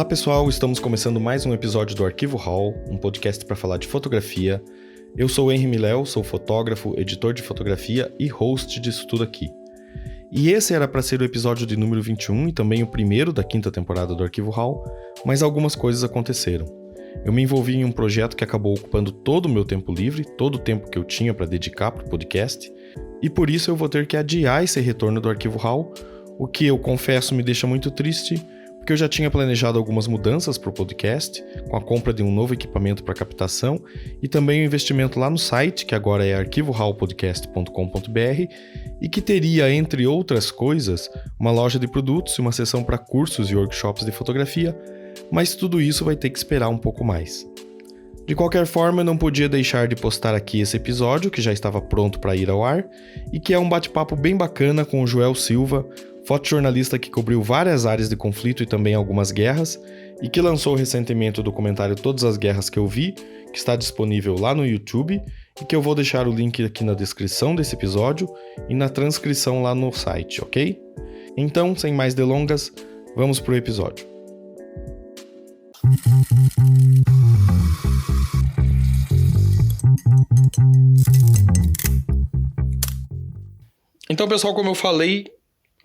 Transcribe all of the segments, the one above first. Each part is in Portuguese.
Olá pessoal, estamos começando mais um episódio do Arquivo Hall, um podcast para falar de fotografia. Eu sou o Henry Miléo, sou fotógrafo, editor de fotografia e host disso tudo aqui. E esse era para ser o episódio de número 21 e também o primeiro da quinta temporada do Arquivo Hall, mas algumas coisas aconteceram. Eu me envolvi em um projeto que acabou ocupando todo o meu tempo livre, todo o tempo que eu tinha para dedicar para o podcast, e por isso eu vou ter que adiar esse retorno do Arquivo Hall, o que eu confesso me deixa muito triste, porque eu já tinha planejado algumas mudanças para o podcast, com a compra de um novo equipamento para captação e também um investimento lá no site, que agora é arquivohallpodcast.com.br, e que teria, entre outras coisas, uma loja de produtos e uma seção para cursos e workshops de fotografia, mas tudo isso vai ter que esperar um pouco mais. De qualquer forma, eu não podia deixar de postar aqui esse episódio, que já estava pronto para ir ao ar, e que é um bate-papo bem bacana com o Joel Silva, fotojornalista que cobriu várias áreas de conflito e também algumas guerras, e que lançou recentemente o documentário Todas as Guerras que Eu Vi, que está disponível lá no YouTube, e que eu vou deixar o link aqui na descrição desse episódio e na transcrição lá no site, ok? Então, sem mais delongas, vamos pro episódio. Então, pessoal, como eu falei,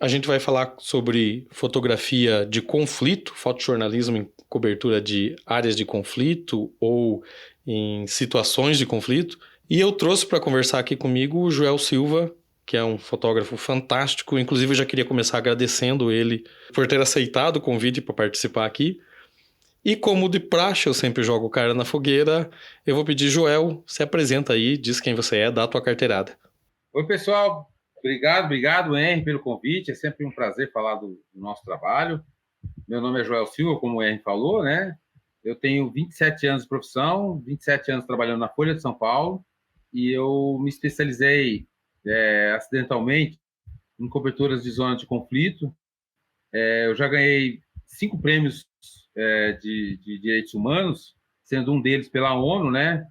a gente vai falar sobre fotografia de conflito, fotojornalismo em cobertura de áreas de conflito ou em situações de conflito. E eu trouxe para conversar aqui comigo o Joel Silva, que é um fotógrafo fantástico. Inclusive, eu já queria começar agradecendo ele por ter aceitado o convite para participar aqui. E como de praxe, eu sempre jogo o cara na fogueira, eu vou pedir, Joel, se apresenta aí, diz quem você é, dá a tua carteirada. Oi, pessoal. Obrigado, Henry, pelo convite. É sempre um prazer falar do nosso trabalho. Meu nome é Joel Silva, como o Henry falou, né? Eu tenho 27 anos de profissão, 27 anos trabalhando na Folha de São Paulo, e eu me especializei acidentalmente em coberturas de zona de conflito. Eu já ganhei 5 prêmios de direitos humanos, sendo um deles pela ONU, né?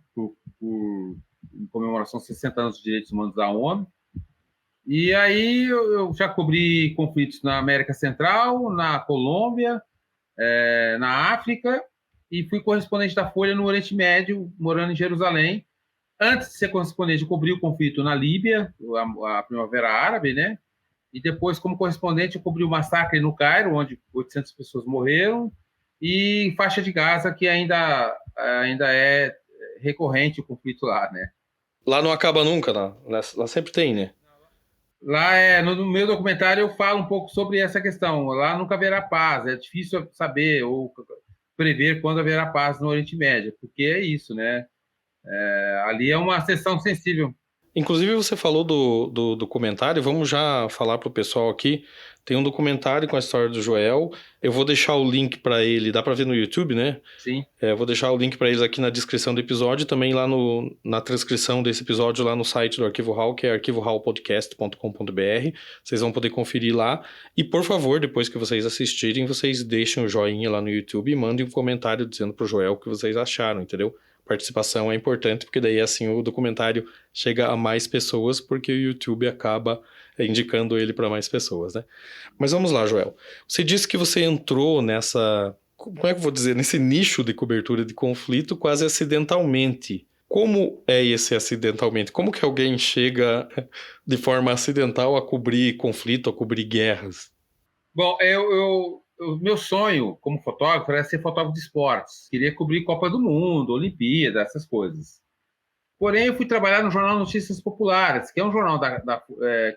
Em comemoração aos 60 anos de direitos humanos da ONU. E aí eu já cobri conflitos na América Central, na Colômbia, na África, e fui correspondente da Folha no Oriente Médio, morando em Jerusalém. Antes de ser correspondente, eu cobri o conflito na Líbia, a Primavera Árabe, né? E depois, como correspondente, eu cobri o massacre no Cairo, onde 800 pessoas morreram, e faixa de Gaza, que ainda é recorrente o conflito lá, né? Lá não acaba nunca, lá sempre tem, né? Lá no meu documentário eu falo um pouco sobre essa questão. Lá nunca haverá paz. É difícil saber ou prever quando haverá paz no Oriente Médio, porque é isso, né? Ali é uma seção sensível. Inclusive você falou do documentário, vamos já falar para o pessoal aqui. Tem um documentário com a história do Joel. Eu vou deixar o link para ele, dá para ver no YouTube, né? Sim. Eu vou deixar o link para eles aqui na descrição do episódio, também lá na transcrição desse episódio lá no site do Arquivo Hall, que é arquivohallpodcast.com.br. Vocês vão poder conferir lá. E por favor, depois que vocês assistirem, vocês deixem o joinha lá no YouTube e mandem um comentário dizendo pro Joel o que vocês acharam, entendeu? Participação é importante, porque daí assim o documentário chega a mais pessoas, porque o YouTube acaba indicando ele para mais pessoas, né? Mas vamos lá, Joel. Você disse que você entrou como é que eu vou dizer, nesse nicho de cobertura de conflito quase acidentalmente. Como é esse acidentalmente? Como que alguém chega de forma acidental a cobrir conflito, a cobrir guerras? Bom, meu sonho como fotógrafo era ser fotógrafo de esportes. Queria cobrir Copa do Mundo, Olimpíada, essas coisas. Porém, eu fui trabalhar no jornal Notícias Populares, que é um jornal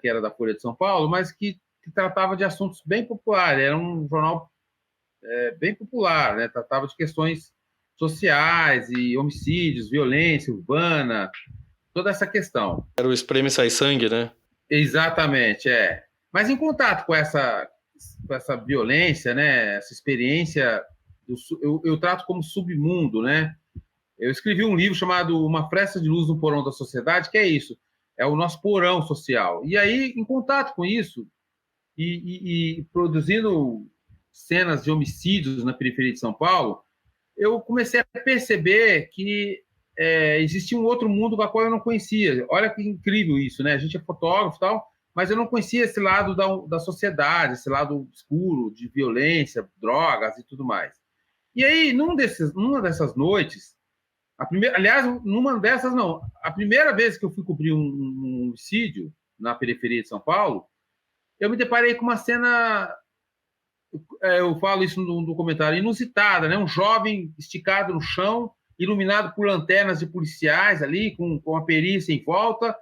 que era da Folha de São Paulo, mas que tratava de assuntos bem populares. Era um jornal bem popular, né? Tratava de questões sociais e homicídios, violência urbana, toda essa questão. Era o Espreme Sai Sangue, né? Exatamente, é. Mas em contato com essa violência, né? Essa experiência, eu trato como submundo, né? Eu escrevi um livro chamado Uma Fresta de Luz no Porão da Sociedade, que é isso, é o nosso porão social. E aí, em contato com isso, e produzindo cenas de homicídios na periferia de São Paulo, eu comecei a perceber que existia um outro mundo com o qual eu não conhecia. Olha que incrível isso, né? A gente é fotógrafo e tal, mas eu não conhecia esse lado da sociedade, esse lado escuro de violência, drogas e tudo mais. E aí, numa dessas noites, aliás, numa dessas não, a primeira vez que eu fui cobrir um homicídio na periferia de São Paulo, eu me deparei com uma cena, eu falo isso no documentário, inusitada, né? Um jovem esticado no chão, iluminado por lanternas de policiais ali, com a perícia em volta,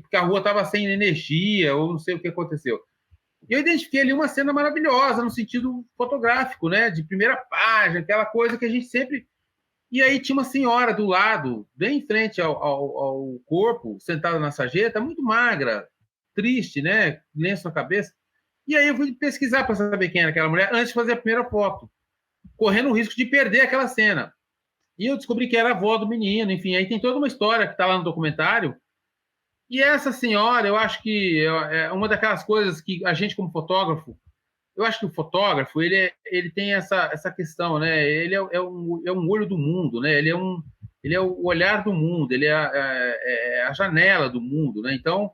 porque a rua estava sem energia, ou não sei o que aconteceu. Eu identifiquei ali uma cena maravilhosa, no sentido fotográfico, né? De primeira página, aquela coisa que a gente sempre... E aí tinha uma senhora do lado, bem em frente ao corpo, sentada na sarjeta, muito magra, triste, né? Lenço na cabeça. E aí eu fui pesquisar para saber quem era aquela mulher antes de fazer a primeira foto, correndo o risco de perder aquela cena. E eu descobri que era a avó do menino, enfim, aí tem toda uma história que está lá no documentário. E essa senhora, eu acho que é uma daquelas coisas que a gente, como fotógrafo, eu acho que o fotógrafo, ele tem essa questão, né? Ele é um olho do mundo, né? Ele é o olhar do mundo, ele é a janela do mundo, né? Então,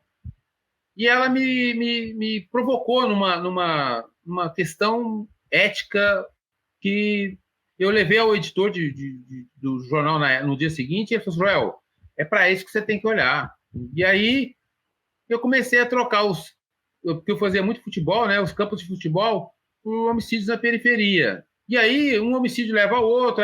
e ela me provocou numa questão ética que eu levei ao editor do jornal no dia seguinte, e ele falou: Joel, é para isso que você tem que olhar. E aí eu comecei a trocar porque eu fazia muito futebol, né? Os campos de futebol por homicídios na periferia. E aí um homicídio leva ao outro,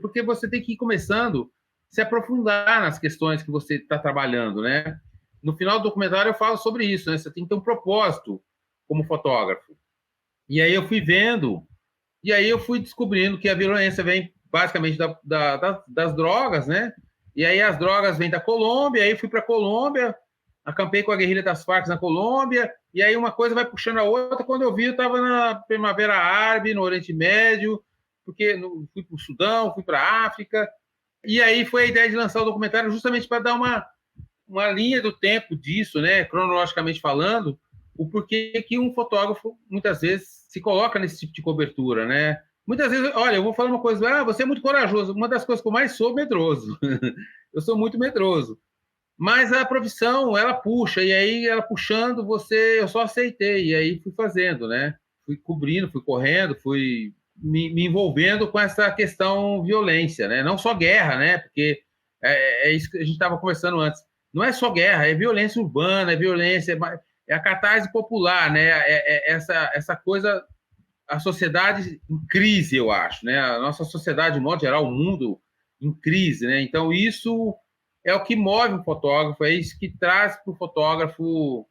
porque você tem que ir começando a se aprofundar nas questões que você está trabalhando, né? No final do documentário eu falo sobre isso, né? Você tem que ter um propósito como fotógrafo. E aí eu fui vendo, e aí eu fui descobrindo que a violência vem basicamente das drogas, né? E aí as drogas vêm da Colômbia, aí fui para a Colômbia, acampei com a guerrilha das Farc na Colômbia, e aí uma coisa vai puxando a outra. Quando eu vi, eu estava na Primavera Árabe, no Oriente Médio, porque fui para o Sudão, fui para a África, e aí foi a ideia de lançar o documentário justamente para dar uma linha do tempo disso, né, cronologicamente falando, o porquê que um fotógrafo, muitas vezes, se coloca nesse tipo de cobertura, né? Muitas vezes, olha, eu vou falar uma coisa, você é muito corajoso. Uma das coisas que eu mais sou, medroso. Eu sou muito medroso. Mas a profissão, ela puxa, e aí ela puxando, eu só aceitei, e aí fui fazendo, né? Fui cobrindo, fui correndo, fui me envolvendo com essa questão violência, né? Não só guerra, né? Porque é isso que a gente estava conversando antes. Não é só guerra, é violência urbana, é violência, é a catarse popular, né? Essa coisa, a sociedade em crise, eu acho, né? A nossa sociedade, de modo geral, o mundo em crise, né? Então, isso é o que move o fotógrafo, é isso que traz para o fotógrafo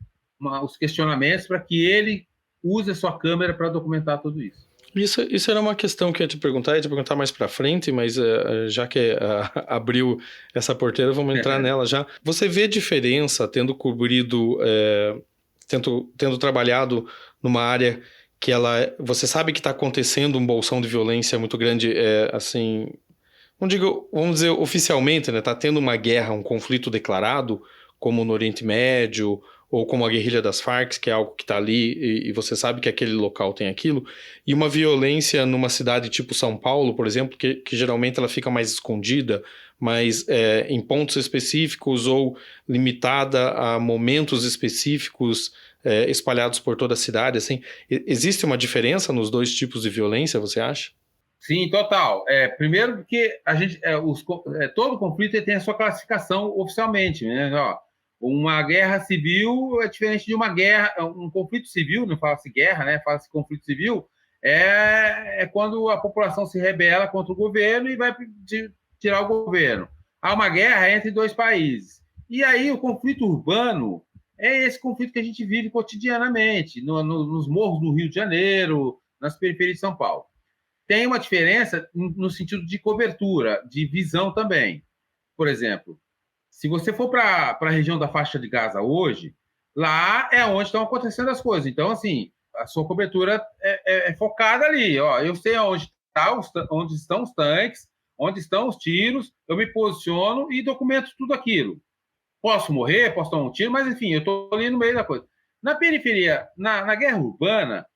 os questionamentos para que ele use a sua câmera para documentar tudo isso. Isso era uma questão que eu ia te perguntar mais para frente, mas já que abriu essa porteira, vamos entrar nela já. Você vê diferença tendo cobrido, tendo trabalhado numa área que você sabe que está acontecendo um bolsão de violência muito grande, assim, não digo, vamos dizer oficialmente, né? Está tendo uma guerra, um conflito declarado, como no Oriente Médio, ou como a guerrilha das Farc, que é algo que está ali e você sabe que aquele local tem aquilo, e uma violência numa cidade tipo São Paulo, por exemplo, que geralmente ela fica mais escondida, mas em pontos específicos ou limitada a momentos específicos espalhados por toda a cidade, assim. Existe uma diferença nos dois tipos de violência, você acha? Sim, total. Primeiro porque a gente, todo conflito tem a sua classificação oficialmente, né? Ó, uma guerra civil é diferente de uma guerra, um conflito civil, não fala-se guerra, né? Fala-se conflito civil, é quando a população se rebela contra o governo e vai tirar o governo. Há uma guerra entre dois países. E aí o conflito urbano é esse conflito que a gente vive cotidianamente, nos morros do Rio de Janeiro, nas periferias de São Paulo. Tem uma diferença no sentido de cobertura, de visão também. Por exemplo, se você for para a região da faixa de Gaza hoje, lá é onde estão acontecendo as coisas. Então, assim, a sua cobertura é focada ali. Ó, eu sei onde estão os tanques, onde estão os tiros, eu me posiciono e documento tudo aquilo. Posso morrer, posso tomar um tiro, mas, enfim, eu estou ali no meio da coisa. Na periferia, na guerra urbana,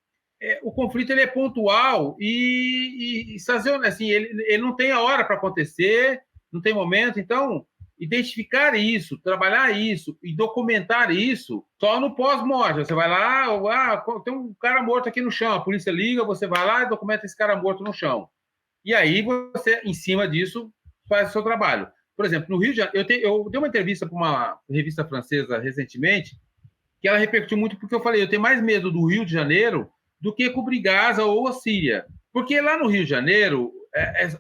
o conflito ele é pontual e assim, ele não tem a hora para acontecer, não tem momento. Então, identificar isso, trabalhar isso e documentar isso só no pós-morte. Você vai lá, tem um cara morto aqui no chão, a polícia liga, você vai lá e documenta esse cara morto no chão. E aí você, em cima disso, faz o seu trabalho. Por exemplo, no Rio de Janeiro, eu dei uma entrevista para uma revista francesa recentemente, que ela repercutiu muito porque eu falei, eu tenho mais medo do Rio de Janeiro do que cobrir Gaza ou a Síria. Porque lá no Rio de Janeiro,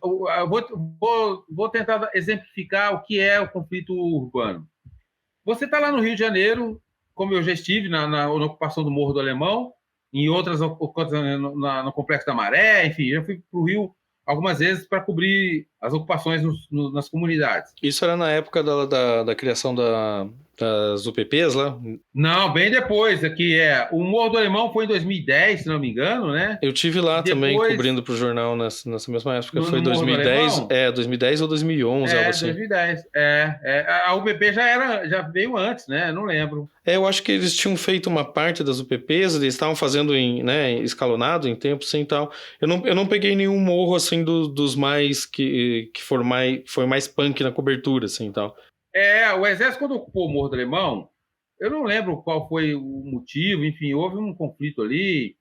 eu vou tentar exemplificar o que é o conflito urbano. Você está lá no Rio de Janeiro, como eu já estive na ocupação do Morro do Alemão, em outras ocasiões no Complexo da Maré, enfim, eu fui para o Rio algumas vezes para cobrir as ocupações nas comunidades. Isso era na época da criação das UPPs lá? Não, bem depois. Aqui o Morro do Alemão foi em 2010, se não me engano, né? Eu tive lá depois, também cobrindo para o jornal nessa mesma época. Foi no 2010, 2010 ou 2011, algo assim. 2010. A UPP já veio antes, né? Não lembro. Eu acho que eles tinham feito uma parte das UPPs, eles estavam fazendo escalonado em tempo sem tal. Eu não peguei nenhum morro assim dos mais que foi mais punk na cobertura assim tal. O Exército, quando ocupou o Morro do Alemão, eu não lembro qual foi o motivo, enfim, houve um conflito ali.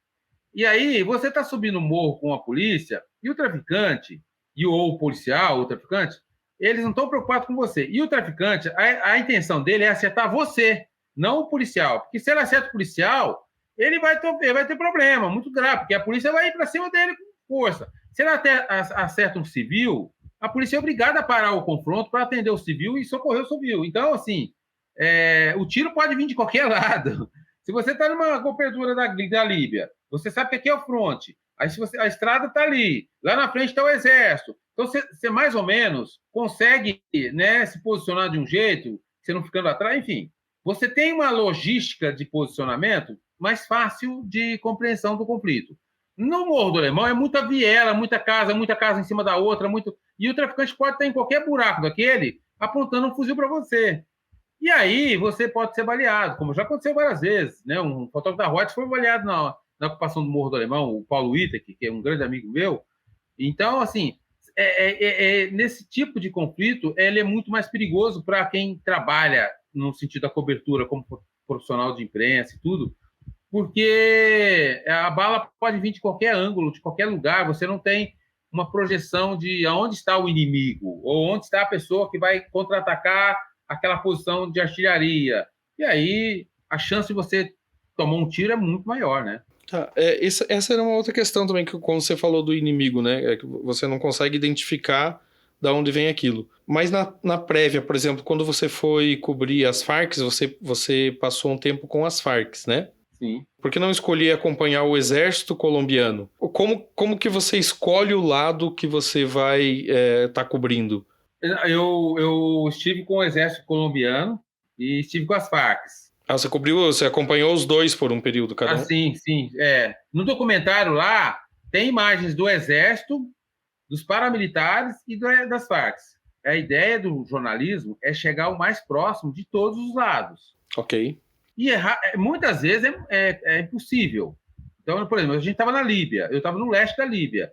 E aí, você está subindo o morro com a polícia, e o traficante, ou o policial, o traficante, eles não estão preocupados com você. E o traficante, a intenção dele é acertar você, não o policial. Porque se ele acerta o policial, ele vai ter problema muito grave, porque a polícia vai ir para cima dele com força. Se ele até acerta um civil, a polícia é obrigada a parar o confronto para atender o civil e socorrer o civil. Então, assim, o tiro pode vir de qualquer lado. Se você está numa cobertura da Líbia, você sabe que aqui é o fronte. Aí a estrada está ali. Lá na frente está o exército. Então, você mais ou menos consegue, né, se posicionar de um jeito, você não ficando atrás. Enfim, você tem uma logística de posicionamento mais fácil de compreensão do conflito. No Morro do Alemão é muita viela, muita casa em cima da outra, e o traficante pode estar em qualquer buraco daquele apontando um fuzil para você. E aí você pode ser baleado, como já aconteceu várias vezes, né? Um fotógrafo da Reuters foi baleado na ocupação do Morro do Alemão, o Paulo Itaque, que é um grande amigo meu. Então, assim, nesse tipo de conflito, ele é muito mais perigoso para quem trabalha no sentido da cobertura, como profissional de imprensa e tudo, porque a bala pode vir de qualquer ângulo, de qualquer lugar, você não tem uma projeção de aonde está o inimigo, ou onde está a pessoa que vai contra-atacar aquela posição de artilharia. E aí, a chance de você tomar um tiro é muito maior, né? Essa era uma outra questão também, que quando você falou do inimigo, né? É que você não consegue identificar de onde vem aquilo. Mas na prévia, por exemplo, quando você foi cobrir as Farc, você passou um tempo com as Farc, né? Sim. Por que não escolher acompanhar o exército colombiano? Como que você escolhe o lado que você vai estar cobrindo? Eu estive com o exército colombiano e estive com as Farc. Você acompanhou os dois por um período, cada um? Sim. No documentário lá, tem imagens do exército, dos paramilitares e das Farc. A ideia do jornalismo é chegar o mais próximo de todos os lados. Ok. E muitas vezes é impossível. Então, por exemplo, a gente estava na Líbia, eu estava no leste da Líbia,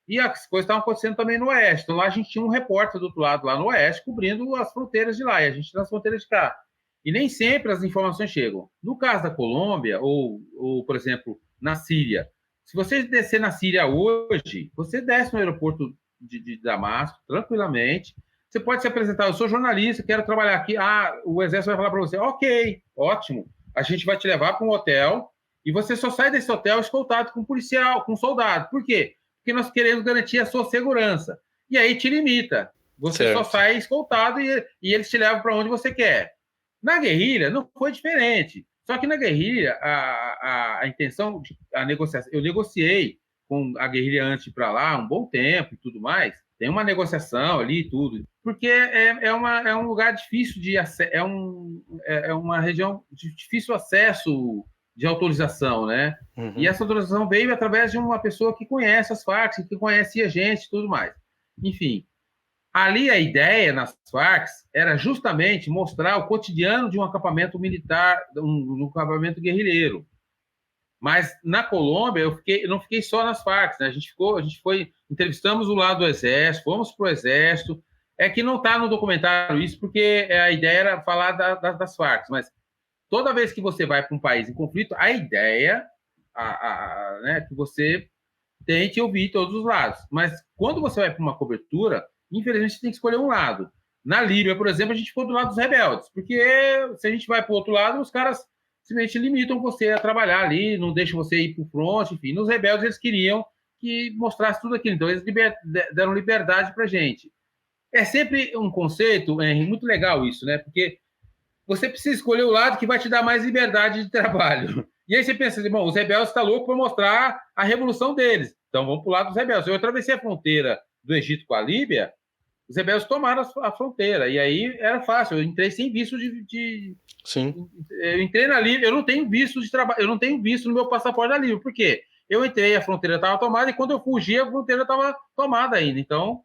e as coisas estavam acontecendo também no oeste. Então, lá a gente tinha um repórter do outro lado, lá no oeste, cobrindo as fronteiras de lá, e a gente nas fronteiras de cá. E nem sempre as informações chegam. No caso da Colômbia, ou por exemplo, na Síria, se você descer na Síria hoje, você desce no aeroporto de Damasco, tranquilamente, você pode se apresentar, eu sou jornalista, quero trabalhar aqui. O exército vai falar para você, ok, ótimo, a gente vai te levar para um hotel e você só sai desse hotel escoltado com um policial, com um soldado. Por quê? Porque nós queremos garantir a sua segurança. E aí te limita. Você só sai escoltado e eles te levam para onde você quer. Na guerrilha não foi diferente. Só que na guerrilha, a intenção, a negociação, eu negociei com a guerrilha antes de ir para lá um bom tempo e tudo mais. Tem uma negociação ali e tudo, porque é um lugar difícil de acesso, é uma região de difícil acesso de autorização, né? Uhum. E essa autorização veio através de uma pessoa que conhece as Farc, que conhecia a gente e tudo mais. Enfim, ali a ideia nas Farc era justamente mostrar o cotidiano de um acampamento militar, um acampamento guerrilheiro. Mas na Colômbia eu não fiquei só nas Farc, né? A gente entrevistamos o lado do exército, fomos para o exército. É que não está no documentário isso, porque a ideia era falar das Farc, mas toda vez que você vai para um país em conflito, a ideia né, que você tente ouvir todos os lados. Mas quando você vai para uma cobertura, infelizmente você tem que escolher um lado. Na Líbia, por exemplo, a gente ficou do lado dos rebeldes, porque se a gente vai para o outro lado, os caras simplesmente limitam você a trabalhar ali, não deixam você ir para o front, enfim. Nos rebeldes eles queriam que mostrasse tudo aquilo, então eles deram liberdade para a gente. É sempre um conceito, Henry, muito legal isso, né? Porque você precisa escolher o lado que vai te dar mais liberdade de trabalho. E aí você pensa assim, bom, os rebeldes estão loucos para mostrar a revolução deles, então vamos para o lado dos rebeldes. Eu atravessei a fronteira do Egito com a Líbia, os rebeldes tomaram a fronteira, e aí era fácil, eu entrei sem visto Sim. Eu entrei na Líbia, eu não tenho visto de trabalho, eu não tenho visto no meu passaporte da Líbia, por quê? Eu entrei, a fronteira estava tomada, e quando eu fugi, a fronteira estava tomada ainda, então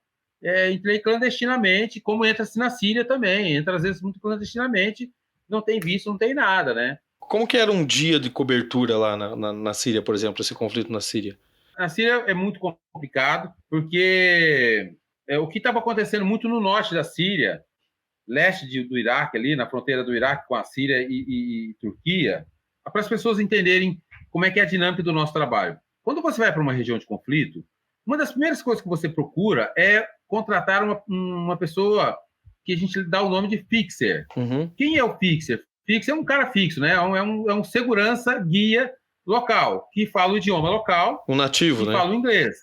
entrei clandestinamente, como entra-se na Síria também, entra às vezes muito clandestinamente, não tem visto, não tem nada, né? Como que era um dia de cobertura lá na Síria, por exemplo, esse conflito na Síria? A Síria é muito complicado, porque o que estava acontecendo muito no norte da Síria, leste do Iraque, ali na fronteira do Iraque com a Síria e Turquia, para as pessoas entenderem como é que é a dinâmica do nosso trabalho. Quando você vai para uma região de conflito, uma das primeiras coisas que você procura é contratar uma pessoa que a gente dá o nome de fixer. Uhum. Quem é o fixer? Fixer é um cara fixo, né? É um segurança guia local, que fala o idioma local. Um nativo, que né? fala o inglês.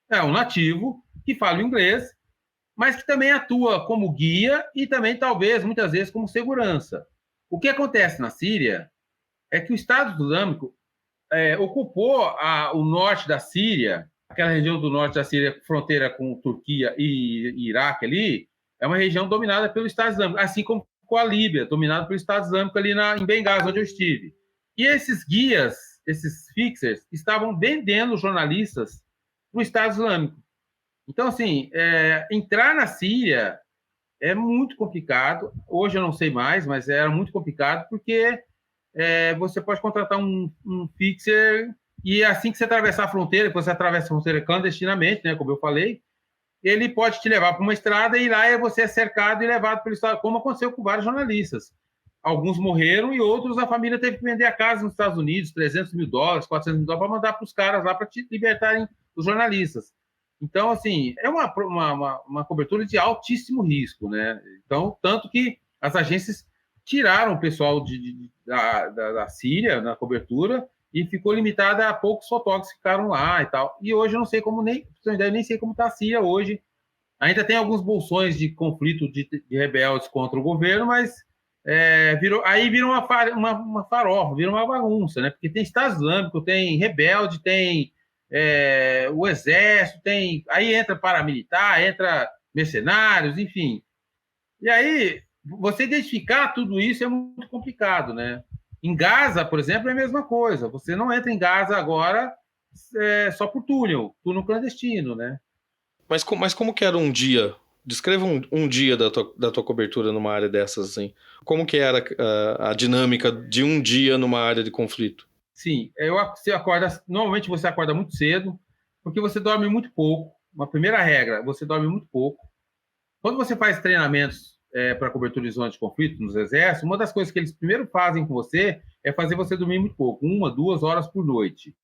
É um nativo que fala o inglês, mas que também atua como guia e também, talvez, muitas vezes, como segurança. O que acontece na Síria é que o Estado Islâmico ocupou o norte da Síria, aquela região do norte da Síria, fronteira com Turquia e Iraque ali, é uma região dominada pelo Estado Islâmico, assim como com a Líbia, dominada pelo Estado Islâmico ali em Benghazi, onde eu estive. E esses guias, esses fixers, estavam vendendo jornalistas para o Estado Islâmico. Então, assim, entrar na Síria é muito complicado. Hoje eu não sei mais, mas era muito complicado, porque você pode contratar um fixer e assim que você atravessar a fronteira, que você atravessa a fronteira clandestinamente, né, como eu falei, ele pode te levar para uma estrada e lá você é cercado e levado pelo Estado, como aconteceu com vários jornalistas. Alguns morreram e outros a família teve que vender a casa nos Estados Unidos, $300 mil, $400 mil, para mandar para os caras lá para te libertarem os jornalistas. Então, assim, é uma cobertura de altíssimo risco, né? Então, tanto que as agências tiraram o pessoal da Síria na cobertura e ficou limitada a poucos fotógrafos que ficaram lá e tal. E hoje eu não sei como nem sei como está a Síria hoje. Ainda tem alguns bolsões de conflito de rebeldes contra o governo, mas virou uma farofa, virou uma bagunça, né? Porque tem Estado Islâmico, tem rebelde, tem o exército, aí entra paramilitar, entra mercenários, enfim. E aí, você identificar tudo isso é muito complicado, né? Em Gaza, por exemplo, é a mesma coisa. Você não entra em Gaza agora só por túnel clandestino, né? Mas como que era um dia? Descreva um dia da tua cobertura numa área dessas, assim. Como que era a dinâmica de um dia numa área de conflito? Sim, normalmente você acorda muito cedo, porque você dorme muito pouco. Uma primeira regra, você dorme muito pouco. Quando você faz treinamentos para cobertura de zona de conflito nos exércitos, uma das coisas que eles primeiro fazem com você é fazer você dormir muito pouco, 1, 2 horas por noite.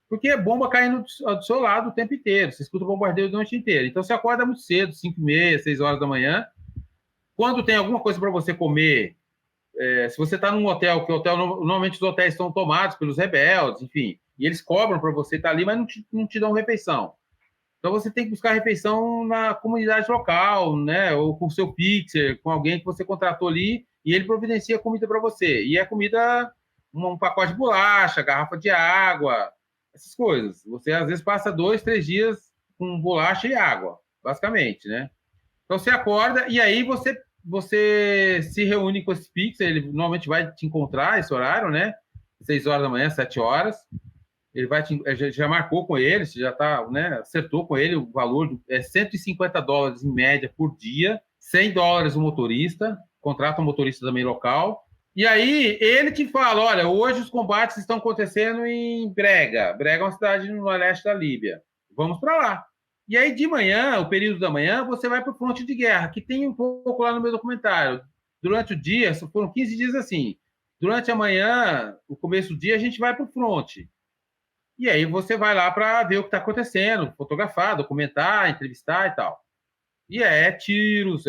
Porque é bomba caindo do seu lado o tempo inteiro, você escuta o bombardeio a noite inteira. Então você acorda muito cedo, 5h30, 6 horas da manhã. Quando tem alguma coisa para você comer, se você está num hotel, que normalmente os hotéis estão tomados pelos rebeldes, enfim, e eles cobram para você estar ali, mas não te dão refeição. Então você tem que buscar refeição na comunidade local, né? Ou com o seu fixer, com alguém que você contratou ali, e ele providencia comida para você. E é comida, um pacote de bolacha, garrafa de água, essas coisas. Você às vezes passa 2, 3 dias com bolacha e água, basicamente, né? Então você acorda e aí você se reúne com esse fixer, ele normalmente vai te encontrar esse horário, né? 6 horas da manhã, 7 horas. Ele já marcou com ele, você já tá, né, acertou com ele o valor, $150 em média por dia, $100 o motorista, contrata um motorista também local, e aí ele te fala, olha, hoje os combates estão acontecendo em Brega. Brega é uma cidade no leste da Líbia, vamos para lá. E aí de manhã, o período da manhã, você vai para o fronte de guerra, que tem um pouco lá no meu documentário. Durante o dia, foram 15 dias assim, durante a manhã, o começo do dia, a gente vai para o fronte. E aí você vai lá para ver o que está acontecendo, fotografar, documentar, entrevistar e tal. E tiros,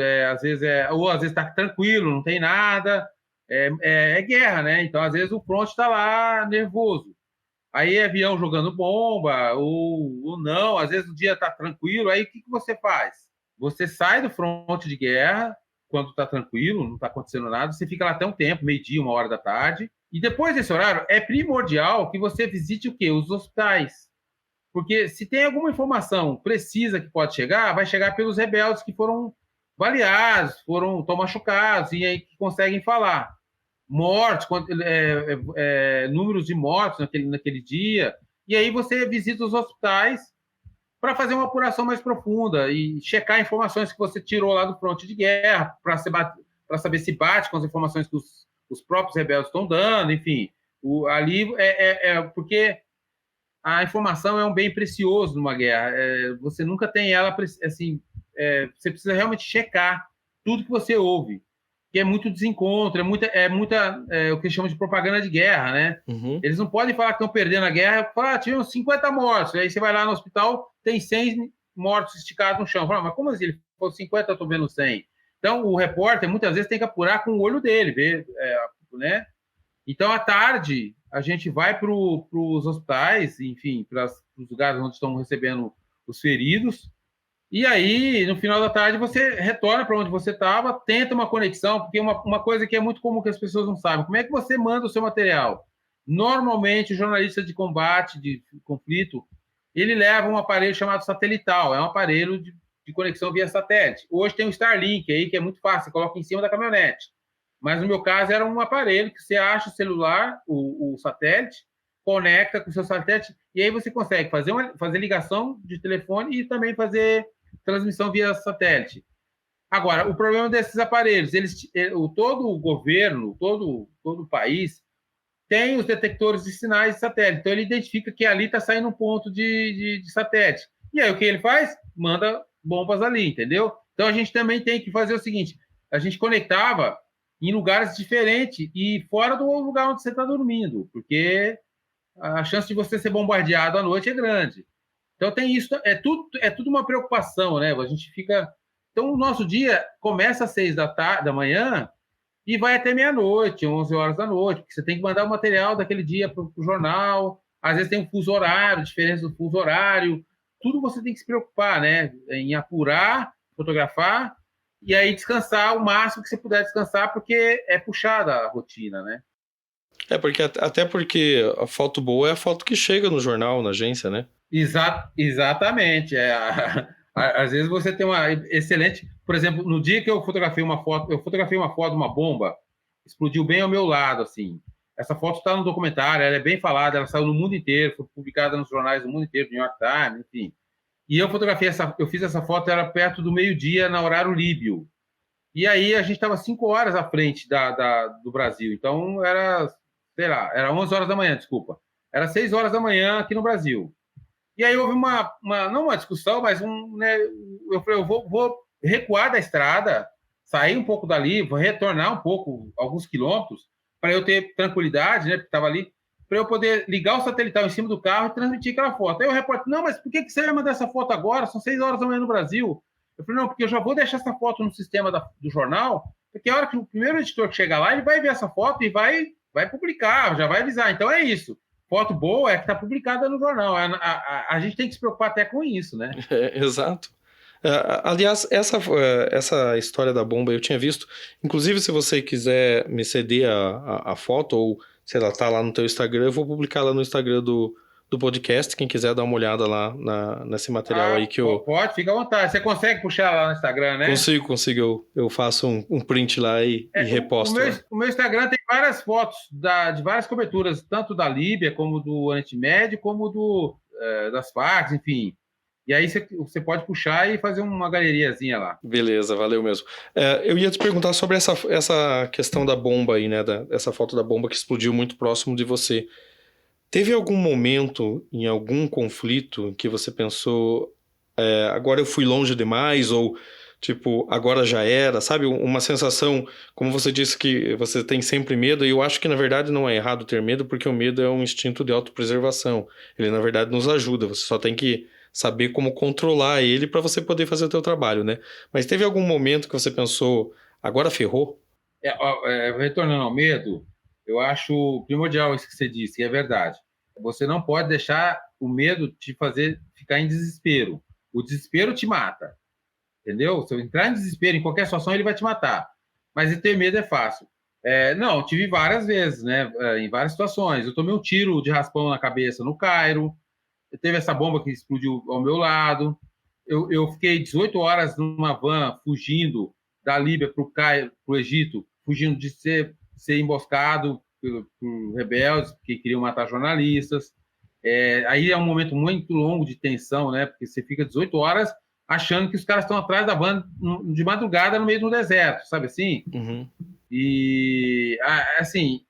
ou às vezes está tranquilo, não tem nada, é guerra, né? Então, às vezes, o front está lá nervoso. Aí é avião jogando bomba, ou não, às vezes o dia está tranquilo, aí o que você faz? Você sai do fronte de guerra quando está tranquilo, não está acontecendo nada, você fica lá até um tempo, meio-dia, 1 hora da tarde, e depois desse horário é primordial que você visite o quê? Os hospitais. Porque se tem alguma informação precisa que pode chegar, vai chegar pelos rebeldes que foram baleados, estão machucados, e aí que conseguem falar. Mortes, números de mortos naquele dia. E aí você visita os hospitais para fazer uma apuração mais profunda e checar informações que você tirou lá do fronte de guerra, para saber se bate com as informações que os próprios rebeldes estão dando, enfim. Ali porque a informação é um bem precioso numa guerra. Você nunca tem ela assim. Você precisa realmente checar tudo que você ouve, que é muito desencontro, é muita o que chamam de propaganda de guerra, né? Uhum. Eles não podem falar que estão perdendo a guerra, falar, tinham 50 mortos, aí você vai lá no hospital, tem 100 mortos esticados no chão. Fala, mas como assim? Ele falou 50, eu estou vendo 100. Então, o repórter, muitas vezes, tem que apurar com o olho dele, ver, né? Então, à tarde, a gente vai para os hospitais, enfim, para os lugares onde estão recebendo os feridos, e aí, no final da tarde, você retorna para onde você estava, tenta uma conexão, porque uma coisa que é muito comum que as pessoas não sabem, como é que você manda o seu material? Normalmente, o jornalista de combate, de conflito, ele leva um aparelho chamado satelital, é um aparelho de conexão via satélite. Hoje tem o Starlink aí, que é muito fácil, você coloca em cima da caminhonete. Mas no meu caso era um aparelho que você acha o celular, o satélite, conecta com o seu satélite, e aí você consegue fazer ligação de telefone e também fazer transmissão via satélite. Agora, o problema desses aparelhos, todo o governo, todo o país, tem os detectores de sinais de satélite. Então, ele identifica que ali está saindo um ponto de satélite. E aí, o que ele faz? Manda bombas ali, entendeu? Então, a gente também tem que fazer o seguinte, a gente conectava em lugares diferentes e fora do lugar onde você está dormindo, porque a chance de você ser bombardeado à noite é grande. Então tem isso, é tudo uma preocupação, né? A gente fica. Então o nosso dia começa às 6 da manhã e vai até meia-noite, 11 horas da noite, porque você tem que mandar o material daquele dia para o jornal. Às vezes tem um fuso horário, diferença do fuso horário. Tudo você tem que se preocupar, né? Em apurar, fotografar e aí descansar o máximo que você puder descansar, porque é puxada a rotina, né? Até porque a foto boa é a foto que chega no jornal, na agência, né? Exatamente. Às vezes você tem uma excelente. Por exemplo, no dia que eu fotografei uma foto de uma bomba, explodiu bem ao meu lado, assim. Essa foto está no documentário, ela é bem falada, ela saiu no mundo inteiro, foi publicada nos jornais do mundo inteiro, New York Times, enfim. E eu fiz essa foto, era perto do meio-dia, na horário líbio. E aí a gente estava 5 horas à frente do Brasil. Então sei lá, era 11 horas da manhã, desculpa. Era 6 horas da manhã aqui no Brasil. E aí houve não uma discussão, mas né, eu falei, eu vou recuar da estrada, sair um pouco dali, vou retornar um pouco, alguns quilômetros, para eu ter tranquilidade, né, porque estava ali, para eu poder ligar o satelital em cima do carro e transmitir aquela foto. Aí o repórter, não, mas por que você vai mandar essa foto agora? São 6 horas da manhã no Brasil. Eu falei, não, porque eu já vou deixar essa foto no sistema do jornal, porque a hora que o primeiro editor que chegar lá, ele vai ver essa foto e vai publicar, já vai avisar. Então é isso. Foto boa é que está publicada no jornal. A gente tem que se preocupar até com isso, né? Exato. Aliás, essa história da bomba eu tinha visto. Inclusive, se você quiser me ceder a foto, ou, sei lá, tá lá no teu Instagram, eu vou publicar lá no Instagram do podcast. Quem quiser dar uma olhada lá nesse material aí que eu... Pode, fica à vontade. Você consegue puxar lá no Instagram, né? Consigo. Eu faço um print lá e reposto. O meu Instagram tem várias fotos de várias coberturas, tanto da Líbia, como do Oriente Médio, como das Farc, enfim. E aí você pode puxar e fazer uma galeriazinha lá. Beleza, valeu mesmo. Eu ia te perguntar sobre essa questão da bomba aí, né? Essa foto da bomba que explodiu muito próximo de você. Teve algum momento, em algum conflito, que você pensou, agora eu fui longe demais, ou Tipo, agora já era, sabe? Uma sensação, como você disse que você tem sempre medo, e eu acho que na verdade não é errado ter medo, porque o medo é um instinto de autopreservação. Ele na verdade nos ajuda, você só tem que saber como controlar ele para você poder fazer o teu trabalho, né? Mas teve algum momento que você pensou, agora ferrou? Retornando ao medo, eu acho primordial isso que você disse, que é verdade. Você não pode deixar o medo te fazer ficar em desespero. O desespero te mata, entendeu? Se eu entrar em desespero em qualquer situação, ele vai te matar. Mas ter medo é fácil. Não, tive várias vezes, né? Em várias situações. Eu tomei um tiro de raspão na cabeça no Cairo, teve essa bomba que explodiu ao meu lado. Eu fiquei 18 horas numa van fugindo da Líbia para o Egito, fugindo de ser emboscado por rebeldes que queriam matar jornalistas. Aí é um momento muito longo de tensão, né? Porque você fica 18 horas achando que os caras estão atrás da van de madrugada no meio do deserto, sabe assim? Uhum. E, assim,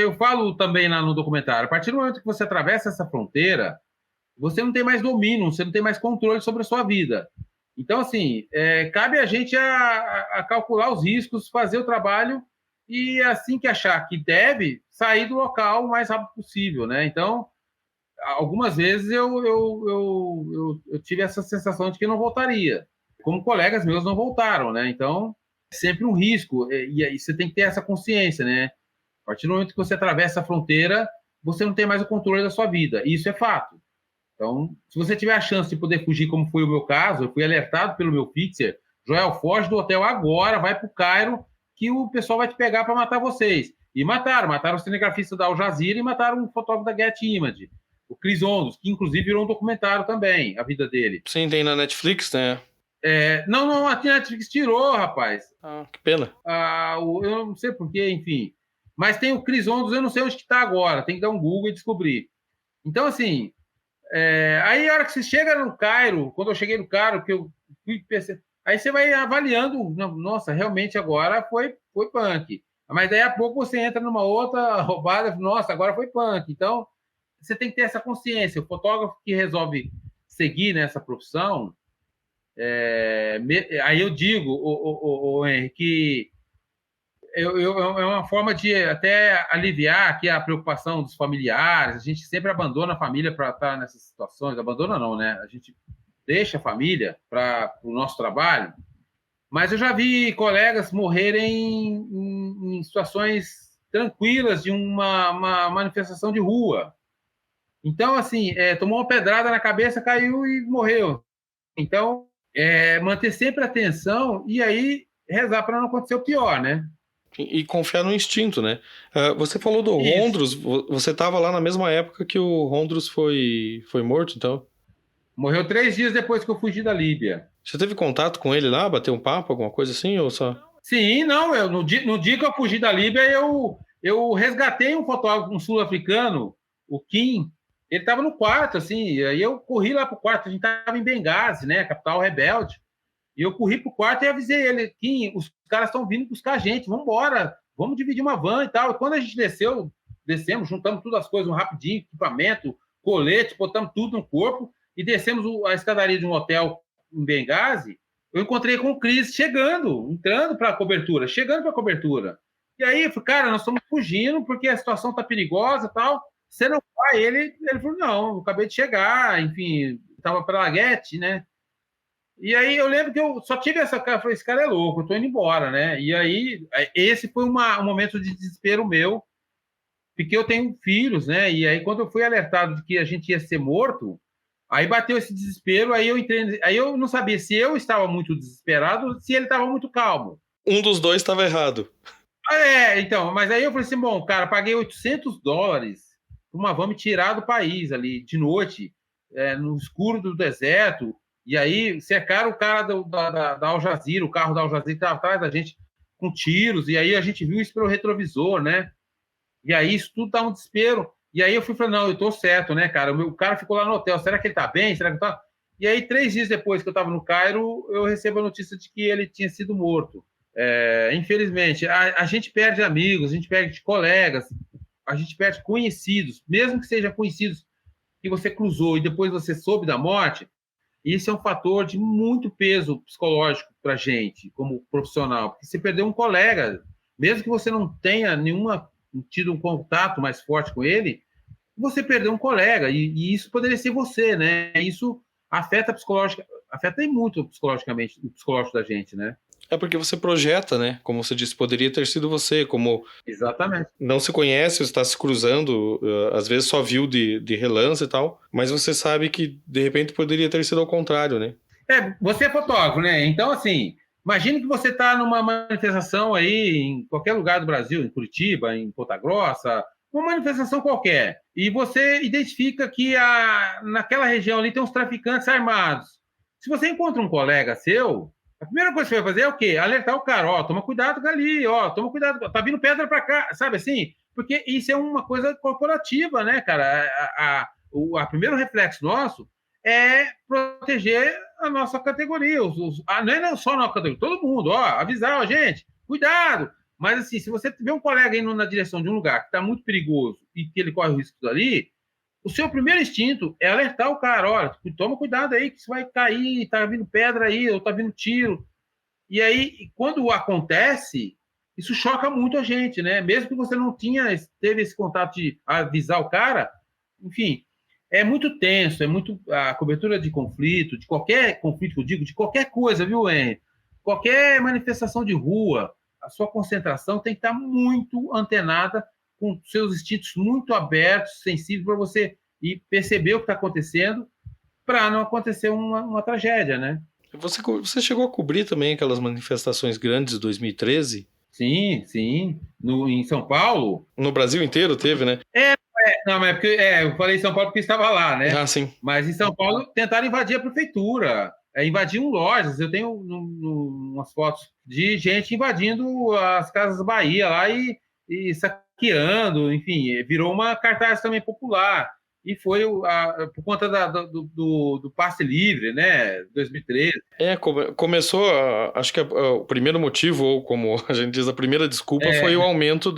eu falo também lá no documentário, a partir do momento que você atravessa essa fronteira, você não tem mais domínio, você não tem mais controle sobre a sua vida. Então, assim, cabe a gente a calcular os riscos, fazer o trabalho e, assim que achar que deve, sair do local o mais rápido possível, né? Então, algumas vezes eu tive essa sensação de que não voltaria. Como colegas meus não voltaram, né? Então, é sempre um risco. E aí você tem que ter essa consciência, né? A partir do momento que você atravessa a fronteira, você não tem mais o controle da sua vida. E isso é fato. Então, se você tiver a chance de poder fugir, como foi o meu caso, eu fui alertado pelo meu fixer, Joel, foge do hotel agora, vai para o Cairo, que o pessoal vai te pegar para matar vocês. E mataram o cinegrafista da Al Jazeera e mataram o fotógrafo da Getty Image, o Chris Ondos, que inclusive virou um documentário também, a vida dele. Sim, tem na Netflix, né? Não, a Netflix tirou, rapaz. Ah, que pena. Eu não sei porquê, enfim. Mas tem o Chris Ondos, eu não sei onde que está agora, tem que dar um Google e descobrir. Então, assim, aí a hora que você chega no Cairo, quando eu cheguei no Cairo, que eu fui perceber, aí você vai avaliando, nossa, realmente agora foi punk. Mas daí a pouco você entra numa outra roubada, nossa, agora foi punk. Então, você tem que ter essa consciência. O fotógrafo que resolve seguir nessa profissão, aí eu digo, o Henrique, que é uma forma de até aliviar aqui a preocupação dos familiares. A gente sempre abandona a família para estar nessas situações. Abandona não, né? A gente deixa a família para o nosso trabalho. Mas eu já vi colegas morrerem em situações tranquilas de uma manifestação de rua. Então, assim, tomou uma pedrada na cabeça, caiu e morreu. Então, manter sempre a atenção e aí rezar para não acontecer o pior, né? E confiar no instinto, né? Você falou do Isso. Hondros, você estava lá na mesma época que o Hondros foi morto, então? Morreu 3 dias depois que eu fugi da Líbia. Você teve contato com ele lá, bateu um papo, alguma coisa assim, ou só? Sim, não, no dia que eu fugi da Líbia, eu resgatei um fotógrafo, um sul-africano, o Kim. Ele estava no quarto, assim, e aí eu corri lá pro quarto, a gente estava em Benghazi, né, capital rebelde, e eu corri pro quarto e avisei ele, Kim, os caras estão vindo buscar a gente, vamos embora, vamos dividir uma van e tal. E quando a gente descemos, juntamos todas as coisas, um rapidinho, equipamento, colete, botamos tudo no corpo e descemos a escadaria de um hotel em Benghazi. Eu encontrei com o Cris entrando para a cobertura, chegando para a cobertura. E aí, eu falei, cara, nós estamos fugindo porque a situação está perigosa e tal. Você não vai? Ele falou, não, eu acabei de chegar, enfim, estava para Laguete, né? E aí eu lembro que eu só tive essa cara, falei, esse cara é louco, eu tô indo embora, né? E aí, esse foi um momento de desespero meu, porque eu tenho filhos, né? E aí, quando eu fui alertado de que a gente ia ser morto, aí bateu esse desespero, aí eu entrei, aí eu não sabia se eu estava muito desesperado ou se ele estava muito calmo. Um dos dois estava errado. Então, mas aí eu falei assim, bom, cara, paguei $800 para uma van me tirar do país ali, de noite, no escuro do deserto, e aí cercaram o cara da Al Jazeera, o carro da Al Jazeera que estava atrás da gente com tiros, e aí a gente viu isso pelo retrovisor, né? E aí isso tudo tá um desespero. E aí eu fui falando, não, eu tô certo, né, cara? O cara ficou lá no hotel, será que ele tá bem? Será que tá... E aí, 3 dias depois que eu tava no Cairo, eu recebo a notícia de que ele tinha sido morto. Infelizmente, a gente perde amigos, a gente perde colegas, a gente perde conhecidos, mesmo que sejam conhecidos que você cruzou e depois você soube da morte, Isso é um fator de muito peso psicológico para a gente, como profissional, porque você perdeu um colega, mesmo que você não tenha tido um contato mais forte com ele, você perdeu um colega, e isso poderia ser você, né? Isso afeta muito psicologicamente, o psicológico da gente, né? É porque você projeta, né? Como você disse, poderia ter sido você, como Exatamente. não se conhece, você está se cruzando, às vezes só viu de relance e tal, mas você sabe que de repente poderia ter sido ao contrário, né? Você é fotógrafo, né? Então, assim, imagine que você está numa manifestação aí em qualquer lugar do Brasil, em Curitiba, em Ponta Grossa, uma manifestação qualquer, e você identifica que naquela região ali tem uns traficantes armados. Se você encontra um colega seu, a primeira coisa que você vai fazer é o quê? Alertar o cara, ó, toma cuidado ali, ó, toma cuidado, tá vindo pedra para cá, sabe assim? Porque isso é uma coisa corporativa, né, cara? O primeiro reflexo nosso é proteger a nossa categoria. Não é só a nossa categoria, todo mundo, ó, avisar a gente, cuidado. Mas, assim, se você tiver um colega indo na direção de um lugar que está muito perigoso e que ele corre o risco dali, o seu primeiro instinto é alertar o cara, olha, toma cuidado aí que você vai cair, tá vindo pedra aí, ou tá vindo tiro. E aí, quando acontece, isso choca muito a gente, né? Mesmo que você não teve esse contato de avisar o cara, enfim, é muito tenso, a cobertura de conflito, de qualquer conflito que eu digo, de qualquer coisa, viu, Henry? Qualquer manifestação de rua, a sua concentração tem que estar muito antenada, com seus instintos muito abertos, sensíveis, para você ir perceber o que está acontecendo, para não acontecer uma tragédia, né? Você chegou a cobrir também aquelas manifestações grandes de 2013? Sim, sim. Em São Paulo? No Brasil inteiro teve, né? Não, mas eu falei São Paulo porque estava lá, né? Ah, sim. Mas em São Paulo tentaram invadir a prefeitura, invadiam lojas. Eu tenho umas fotos de gente invadindo as Casas Bahia lá e saqueando, enfim, virou uma cartaz também popular. E foi por conta do passe livre, né? 2013. Começou, acho que o primeiro motivo, ou como a gente diz, a primeira desculpa foi o aumento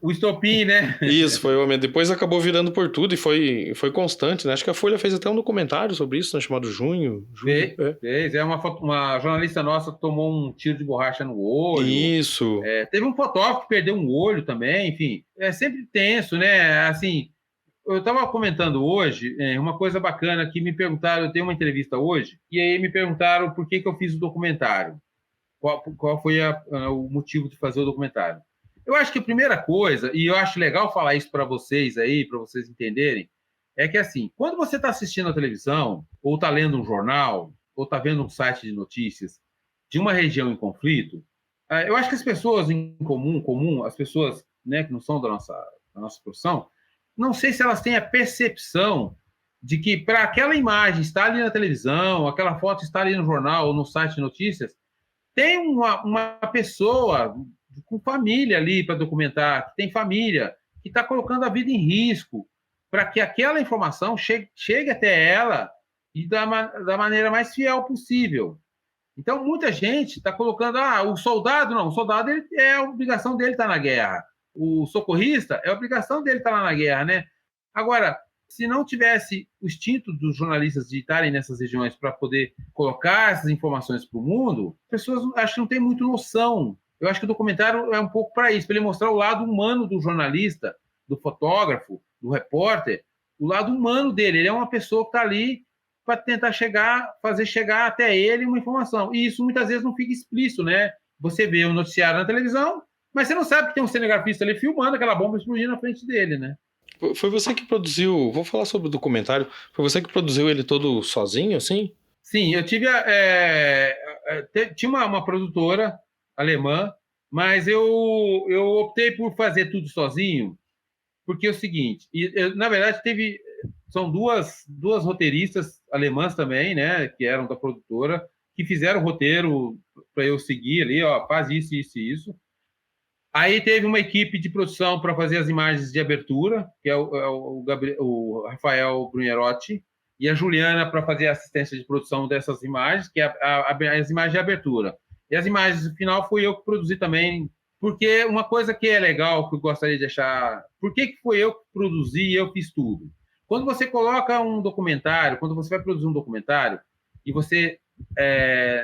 o estopim, né? Isso, foi o aumento. Depois acabou virando por tudo e foi constante, né? Acho que a Folha fez até um documentário sobre isso, né? Chamado Junho. Fez. Uma jornalista nossa tomou um tiro de borracha no olho. Isso. Teve um fotógrafo que perdeu um olho também, enfim. É sempre tenso, né? Assim, eu estava comentando hoje uma coisa bacana que me perguntaram, eu dei uma entrevista hoje, e aí me perguntaram por que eu fiz o documentário. Qual foi o motivo de fazer o documentário. Eu acho que a primeira coisa, e eu acho legal falar isso para vocês aí, para vocês entenderem, é que assim, quando você está assistindo a televisão, ou está lendo um jornal, ou está vendo um site de notícias de uma região em conflito, eu acho que as pessoas em comum, as pessoas, né, que não são da nossa profissão, não sei se elas têm a percepção de que para aquela imagem estar ali na televisão, aquela foto estar ali no jornal ou no site de notícias, tem uma pessoa com família ali para documentar, que tem família, que está colocando a vida em risco para que aquela informação chegue até ela e da maneira mais fiel possível. Então, muita gente está colocando, o soldado é a obrigação dele estar na guerra. O socorrista é a obrigação dele estar lá na guerra, né? Agora, se não tivesse o instinto dos jornalistas de estarem nessas regiões para poder colocar essas informações para o mundo, as pessoas acho que não têm muito noção. Eu acho que o documentário é um pouco para isso, para ele mostrar o lado humano do jornalista, do fotógrafo, do repórter, o lado humano dele. Ele é uma pessoa que está ali para tentar fazer chegar até ele uma informação. E isso muitas vezes não fica explícito, né? Você vê um noticiário na televisão, mas você não sabe que tem um cinegrafista ali filmando aquela bomba explodindo na frente dele, né? Foi você que produziu, vou falar sobre o documentário, foi você que produziu ele todo sozinho, assim? Sim, eu tive, tinha uma produtora alemã, mas eu optei por fazer tudo sozinho, porque é o seguinte, na verdade são duas roteiristas alemãs também, né, que eram da produtora, que fizeram o roteiro para eu seguir ali, ó, faz isso, isso e isso. Aí teve uma equipe de produção para fazer as imagens de abertura, que é o Rafael Brunherotti, e a Juliana para fazer a assistência de produção dessas imagens, que é as imagens de abertura. E as imagens do final fui eu que produzi também, porque uma coisa que é legal, que eu gostaria de deixar... Por que foi eu que produzi e eu fiz tudo? Quando você coloca um documentário, quando você vai produzir um documentário e você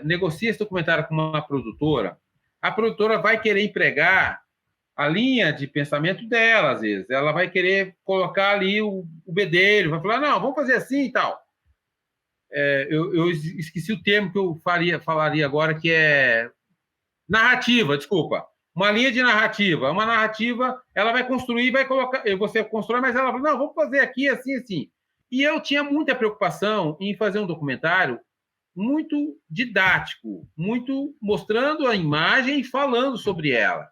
negocia esse documentário com uma produtora, a produtora vai querer empregar a linha de pensamento dela, às vezes. Ela vai querer colocar ali o bedelho, vai falar, não, vamos fazer assim e tal. Eu esqueci o termo que eu falaria agora, que é narrativa, desculpa. Uma linha de narrativa. Uma narrativa, ela vai construir, vai colocar. Você constrói, mas ela fala, não, vamos fazer aqui, assim, assim. E eu tinha muita preocupação em fazer um documentário muito didático, muito mostrando a imagem e falando sobre ela.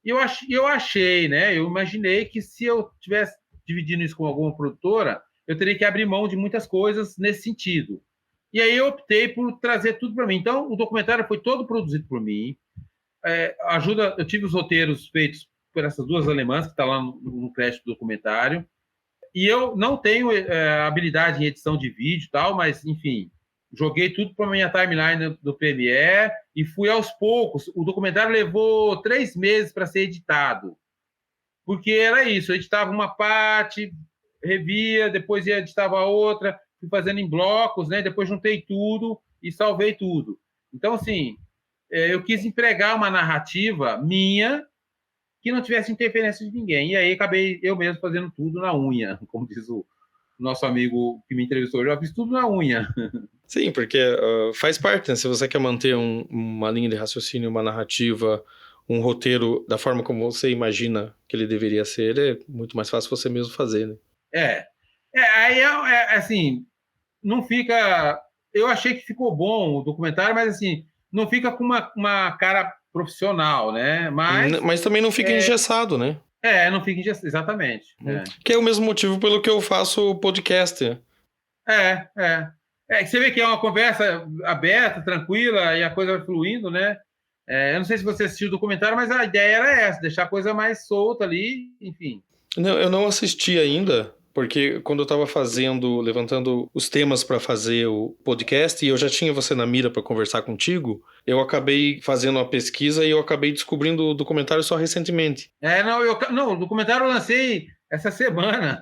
E eu achei, né? Eu imaginei que se eu tivesse dividindo isso com alguma produtora, eu teria que abrir mão de muitas coisas nesse sentido. E aí eu optei por trazer tudo para mim. Então, o documentário foi todo produzido por mim. Eu tive os roteiros feitos por essas duas alemãs, que está lá no crédito do documentário. E eu não tenho habilidade em edição de vídeo e tal, mas, enfim, joguei tudo para a minha timeline do Premiere e fui aos poucos. O documentário levou 3 meses para ser editado, porque era isso, eu editava uma parte, revia, depois editava outra, fui fazendo em blocos, né? Depois juntei tudo e salvei tudo. Então, assim, eu quis empregar uma narrativa minha que não tivesse interferência de ninguém. E aí acabei eu mesmo fazendo tudo na unha, como diz o nosso amigo que me entrevistou. Eu já fiz tudo na unha. Sim, porque faz parte, né? Se você quer manter uma linha de raciocínio, uma narrativa, um roteiro da forma como você imagina que ele deveria ser, é muito mais fácil você mesmo fazer, né? Aí assim, não fica... Eu achei que ficou bom o documentário, mas assim, não fica com uma cara profissional, né? Mas também não fica engessado, né? Não fica engessado, exatamente. Que é o mesmo motivo pelo que eu faço podcast. Você vê que é uma conversa aberta, tranquila, e a coisa vai fluindo, né? Eu não sei se você assistiu o documentário, mas a ideia era essa, deixar a coisa mais solta ali, enfim. Não, eu não assisti ainda, porque quando eu estava levantando os temas para fazer o podcast, e eu já tinha você na mira para conversar contigo, eu acabei fazendo uma pesquisa e eu acabei descobrindo o documentário só recentemente. O documentário eu lancei essa semana.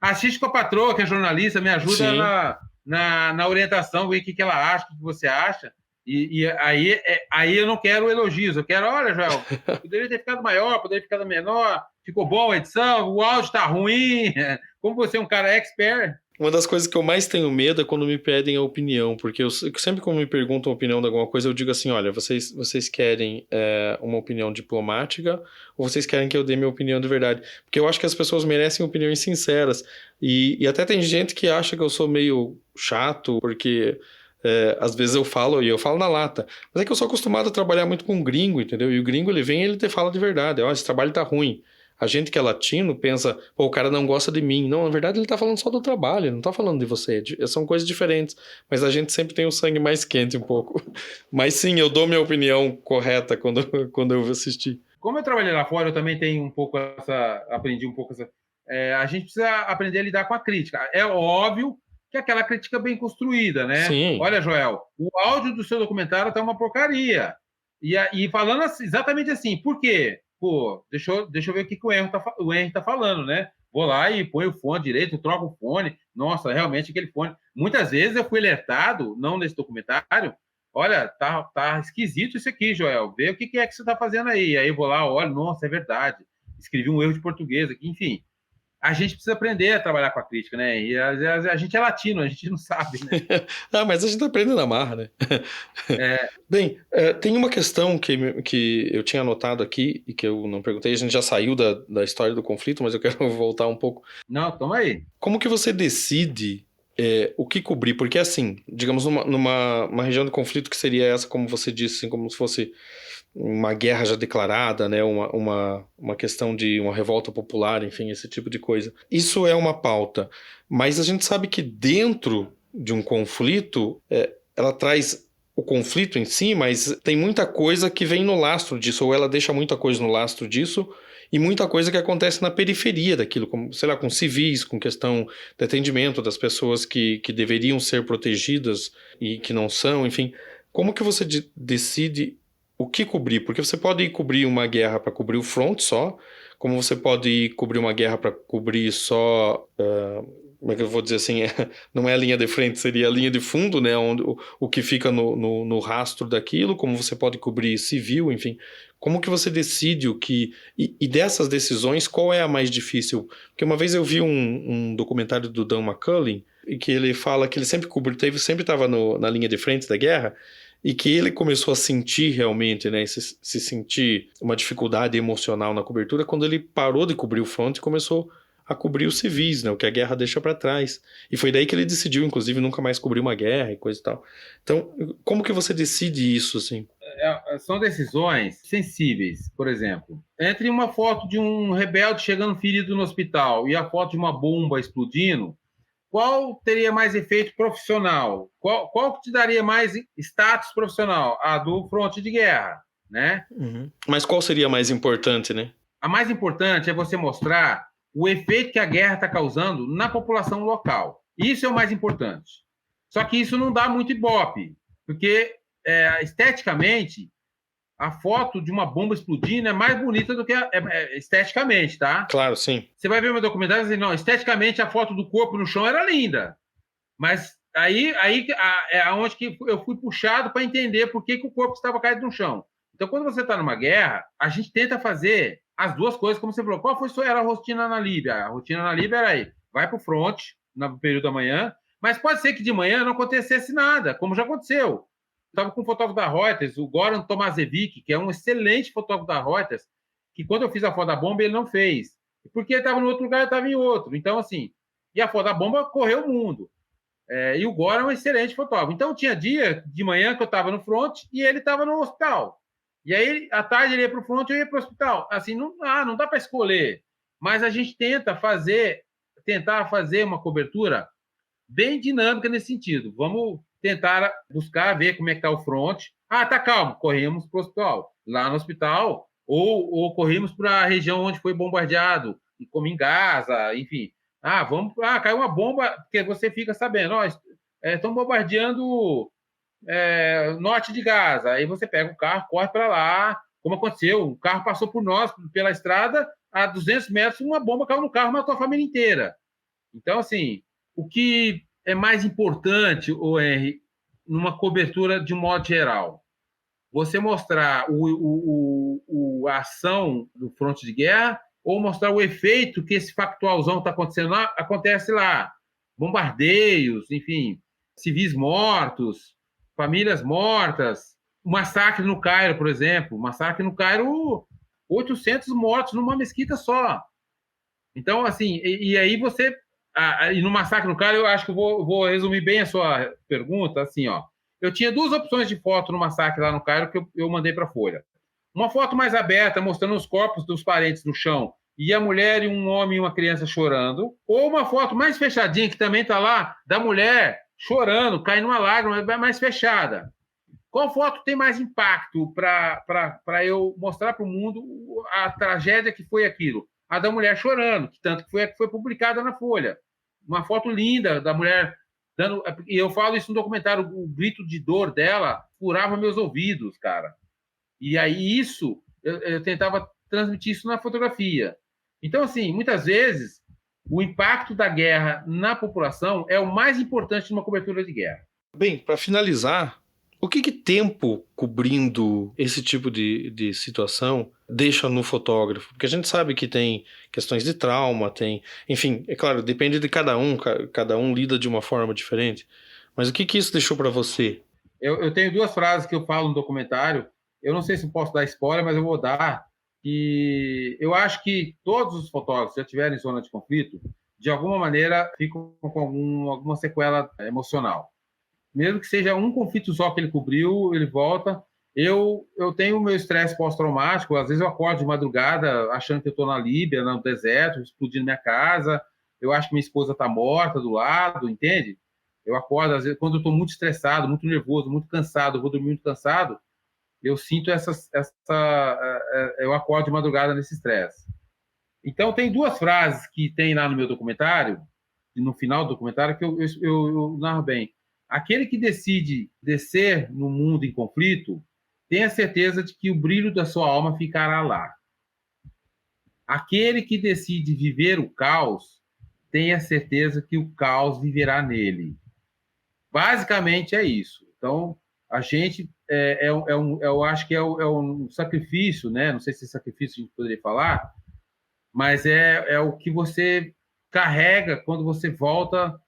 Assiste com a patroa, que é jornalista, me ajuda na orientação, ver o que ela acha, o que você acha. E aí eu não quero elogios, eu quero, olha, Joel, poderia ter ficado maior, poderia ter ficado menor, ficou bom a edição, o áudio tá ruim. Como você é um cara expert. Uma das coisas que eu mais tenho medo é quando me pedem a opinião, porque eu sempre quando me perguntam a opinião de alguma coisa, eu digo assim, olha, vocês querem uma opinião diplomática ou vocês querem que eu dê minha opinião de verdade? Porque eu acho que as pessoas merecem opiniões sinceras. E até tem gente que acha que eu sou meio chato, porque... às vezes eu falo na lata, mas é que eu sou acostumado a trabalhar muito com gringo, entendeu? E o gringo, ele vem e ele te fala de verdade, esse trabalho tá ruim. A gente que é latino pensa, pô, o cara não gosta de mim. Não, na verdade ele tá falando só do trabalho, ele não tá falando de você. São coisas diferentes, mas a gente sempre tem o sangue mais quente um pouco. Mas sim, eu dou minha opinião correta quando eu assistir. Como eu trabalhei lá fora, eu também tenho um pouco aprendi um pouco essa... a gente precisa aprender a lidar com a crítica. É óbvio que aquela crítica bem construída, né? Sim. Olha, Joel, o áudio do seu documentário tá uma porcaria. E falando exatamente assim, por quê? Pô, deixa eu ver o que o Henry tá falando, né? Vou lá e põe o fone direito, troco o fone. Nossa, realmente aquele fone. Muitas vezes eu fui alertado, não nesse documentário, olha, tá esquisito isso aqui, Joel. Vê o que é que você tá fazendo aí. Aí eu vou lá, olha, nossa, é verdade. Escrevi um erro de português aqui, enfim. A gente precisa aprender a trabalhar com a crítica, né? E a gente é latino, a gente não sabe, né? Mas a gente aprende na marra, né? Bem, tem uma questão que eu tinha anotado aqui e que eu não perguntei, a gente já saiu da história do conflito, mas eu quero voltar um pouco. Não, toma aí. Como que você decide o que cobrir? Porque assim, digamos, numa região de conflito que seria essa, como você disse, assim, como se fosse uma guerra já declarada, né? Uma questão de uma revolta popular, enfim, esse tipo de coisa. Isso é uma pauta, mas a gente sabe que dentro de um conflito, ela traz o conflito em si, mas tem muita coisa que vem no lastro disso, ou ela deixa muita coisa no lastro disso, e muita coisa que acontece na periferia daquilo, como, sei lá, com civis, com questão de atendimento das pessoas que deveriam ser protegidas e que não são, enfim. Como que você decide o que cobrir? Porque você pode cobrir uma guerra para cobrir o front só, como você pode cobrir uma guerra para cobrir só, como é que eu vou dizer assim, não é a linha de frente, seria a linha de fundo, né, onde, o que fica no rastro daquilo, como você pode cobrir civil, enfim, como que você decide o que, e dessas decisões, qual é a mais difícil? Porque uma vez eu vi um documentário do Dan McCullin, e que ele fala que ele sempre sempre estava na linha de frente da guerra, e que ele começou a sentir realmente, né, se sentir uma dificuldade emocional na cobertura quando ele parou de cobrir o front e começou a cobrir os civis, né, o que a guerra deixa para trás. E foi daí que ele decidiu, inclusive, nunca mais cobrir uma guerra e coisa e tal. Então, como que você decide isso, assim? São decisões sensíveis. Por exemplo, entre uma foto de um rebelde chegando ferido no hospital e a foto de uma bomba explodindo, qual teria mais efeito profissional? Qual te daria mais status profissional? A do fronte de guerra, né? Uhum. Mas qual seria mais importante, né? A mais importante é você mostrar o efeito que a guerra está causando na população local. Isso é o mais importante. Só que isso não dá muito ibope, porque esteticamente a foto de uma bomba explodindo é mais bonita do que esteticamente, tá? Claro, sim. Você vai ver meu documentário e dizer, não, esteticamente a foto do corpo no chão era linda. Mas aí é onde que eu fui puxado para entender por que o corpo estava caído no chão. Então, quando você está numa guerra, a gente tenta fazer as duas coisas, como você falou. Qual era a rotina na Líbia? A rotina na Líbia era aí, vai para o front, no período da manhã, mas pode ser que de manhã não acontecesse nada, como já aconteceu. Estava com um fotógrafo da Reuters, o Goran Tomasevic, que é um excelente fotógrafo da Reuters, que quando eu fiz a foto da bomba, ele não fez. Porque ele estava em outro lugar, eu estava em outro. Então, assim, e a foto da bomba correu o mundo. E o Goran é um excelente fotógrafo. Então, tinha dia de manhã que eu estava no front e ele estava no hospital. E aí, à tarde, ele ia para o front e eu ia para o hospital. Assim, não dá para escolher. Mas a gente tentar fazer uma cobertura bem dinâmica nesse sentido. Vamos tentar buscar ver como é que está o front. Tá calmo, corremos para o hospital. Lá no hospital, ou corremos para a região onde foi bombardeado, como em Gaza, enfim. Caiu uma bomba, porque você fica sabendo, estão bombardeando norte de Gaza. Aí você pega o carro, corre para lá, como aconteceu, o carro passou por nós, pela estrada, a 200 metros, uma bomba caiu no carro, matou a família inteira. Então, assim, o que é mais importante, R, numa cobertura de um modo geral? Você mostrar a ação do fronte de guerra ou mostrar o efeito que esse factualzão está acontecendo lá, acontece lá. Bombardeios, enfim, civis mortos, famílias mortas, o massacre no Cairo, por exemplo. Massacre no Cairo, 800 mortos numa mesquita só. Então, assim, e aí você... e no massacre no Cairo, eu acho que eu vou resumir bem a sua pergunta, assim, ó. Eu tinha duas opções de foto no massacre lá no Cairo que eu mandei para a Folha. Uma foto mais aberta, mostrando os corpos dos parentes no chão e a mulher e um homem e uma criança chorando. Ou uma foto mais fechadinha, que também está lá, da mulher chorando, caindo uma lágrima, mais fechada. Qual foto tem mais impacto para eu mostrar para o mundo a tragédia que foi aquilo? A da mulher chorando, que tanto que foi publicada na Folha. Uma foto linda da mulher dando... E eu falo isso no documentário, o grito de dor dela furava meus ouvidos, cara. E aí eu tentava transmitir isso na fotografia. Então, assim, muitas vezes, o impacto da guerra na população é o mais importante numa cobertura de guerra. Bem, para finalizar, o que tempo cobrindo esse tipo de situação deixa no fotógrafo? Porque a gente sabe que tem questões de trauma, enfim, é claro, depende de cada um lida de uma forma diferente. Mas o que isso deixou para você? Eu tenho duas frases que eu falo no documentário. Eu não sei se posso dar spoiler, mas eu vou dar. E eu acho que todos os fotógrafos que já tiverem em zona de conflito, de alguma maneira, ficam com alguma sequela emocional. Mesmo que seja um conflito só que ele cobriu, ele volta. Eu tenho o meu estresse pós-traumático. Às vezes eu acordo de madrugada achando que eu estou na Líbia, no deserto, explodindo minha casa. Eu acho que minha esposa está morta do lado, entende? Eu acordo, às vezes, quando eu estou muito estressado, muito nervoso, muito cansado, eu vou dormir muito cansado, eu sinto eu acordo de madrugada nesse estresse. Então, tem duas frases que tem lá no meu documentário, no final do documentário, que eu narro bem. Aquele que decide descer no mundo em conflito, tenha certeza de que o brilho da sua alma ficará lá. Aquele que decide viver o caos, tenha certeza que o caos viverá nele. Basicamente é isso. Então, a gente, eu acho que é um sacrifício, né? Não sei se é sacrifício a gente poderia falar, mas é o que você carrega quando você volta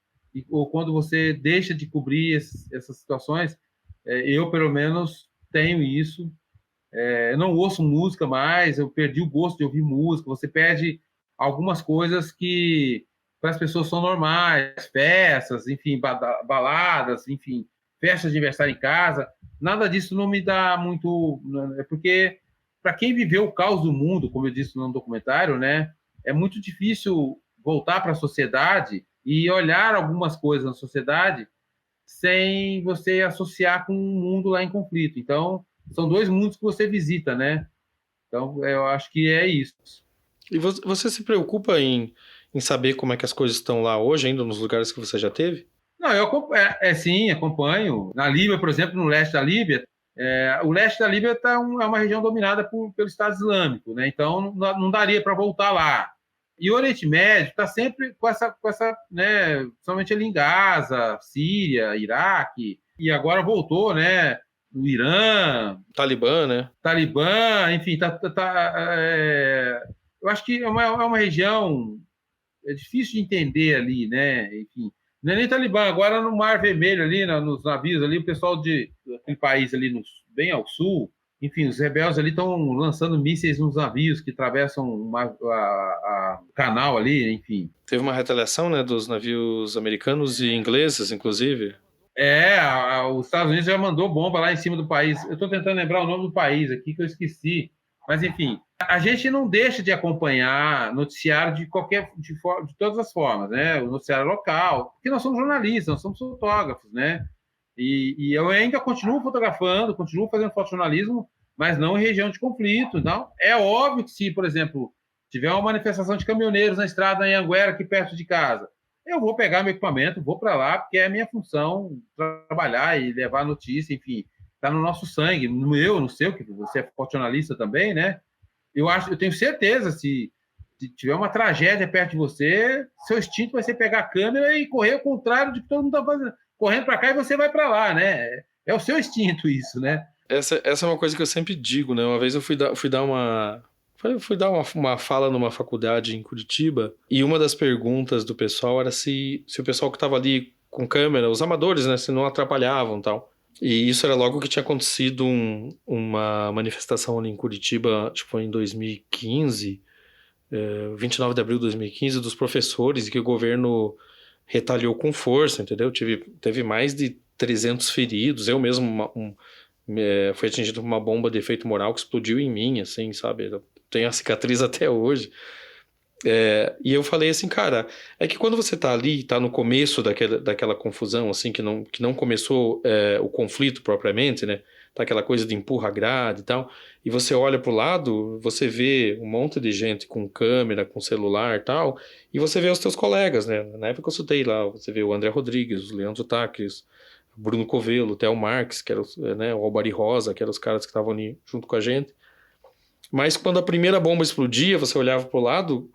ou quando você deixa de cobrir essas situações. Eu, pelo menos, tenho isso. Eu não ouço música mais, eu perdi o gosto de ouvir música. Você perde algumas coisas que para as pessoas são normais, festas, enfim, baladas, enfim, festas de aniversário em casa. Nada disso não me dá muito. É porque, para quem viveu o caos do mundo, como eu disse no documentário, né, é muito difícil voltar para a sociedade e olhar algumas coisas na sociedade sem você associar com um mundo lá em conflito. Então, são dois mundos que você visita, né? Então, eu acho que é isso. E você se preocupa em saber como é que as coisas estão lá hoje, ainda nos lugares que você já teve? Não, sim, acompanho. Na Líbia, por exemplo, no leste da Líbia, o leste da Líbia é uma região dominada pelo Estado Islâmico, né? Então, não daria para voltar lá. E o Oriente Médio está sempre com essa, né, somente ali em Gaza, Síria, Iraque, e agora voltou, né, no Irã, Talibã, né? Talibã, enfim, eu acho que é uma região difícil de entender ali, né? Enfim, não é nem Talibã, agora no Mar Vermelho ali, nos navios ali, o pessoal daquele país ali bem ao sul, enfim, os rebeldes ali estão lançando mísseis nos navios que atravessam o canal ali, enfim. Teve uma retaliação, né, dos navios americanos e ingleses, inclusive. Os Estados Unidos já mandou bomba lá em cima do país. Eu estou tentando lembrar o nome do país aqui que eu esqueci. Mas, enfim, a gente não deixa de acompanhar noticiário de todas as formas, né? O noticiário local, porque nós somos jornalistas, nós somos fotógrafos, né? E eu ainda continuo fotografando, continuo fazendo fotojornalismo, mas não em região de conflito. Então, é óbvio que se, por exemplo, tiver uma manifestação de caminhoneiros na estrada em Anguera, aqui perto de casa, eu vou pegar meu equipamento, vou para lá, porque é a minha função trabalhar e levar notícia, enfim, está no nosso sangue, no meu, no seu, que você é fotojornalista também, né? Eu tenho certeza, se tiver uma tragédia perto de você, seu instinto vai ser pegar a câmera e correr ao contrário de que todo mundo está fazendo. Correndo para cá e você vai para lá, né? É o seu instinto isso, né? Essa é uma coisa que eu sempre digo, né? Uma vez eu fui dar uma fala numa faculdade em Curitiba e uma das perguntas do pessoal era se o pessoal que estava ali com câmera, os amadores, né, se não atrapalhavam e tal. E isso era logo que tinha acontecido uma manifestação ali em Curitiba, tipo em 2015, 29 de abril de 2015, dos professores, e que o governo retaliou com força, entendeu? Teve mais de 300 feridos, eu mesmo fui atingido por uma bomba de efeito moral que explodiu em mim, assim, sabe? Eu tenho a cicatriz até hoje. E eu falei assim, cara, é que quando você tá ali, tá no começo daquela confusão, assim, que não começou o conflito propriamente, né? Tá aquela coisa de empurra grade e tal, e você olha pro lado, você vê um monte de gente com câmera, com celular e tal, e você vê os teus colegas, né? Na época eu citei lá, você vê o André Rodrigues, o Leandro Taques, Bruno Covelo, o Theo Marques, que era né, o Albari Rosa, que eram os caras que estavam ali junto com a gente. Mas quando a primeira bomba explodia, você olhava pro lado,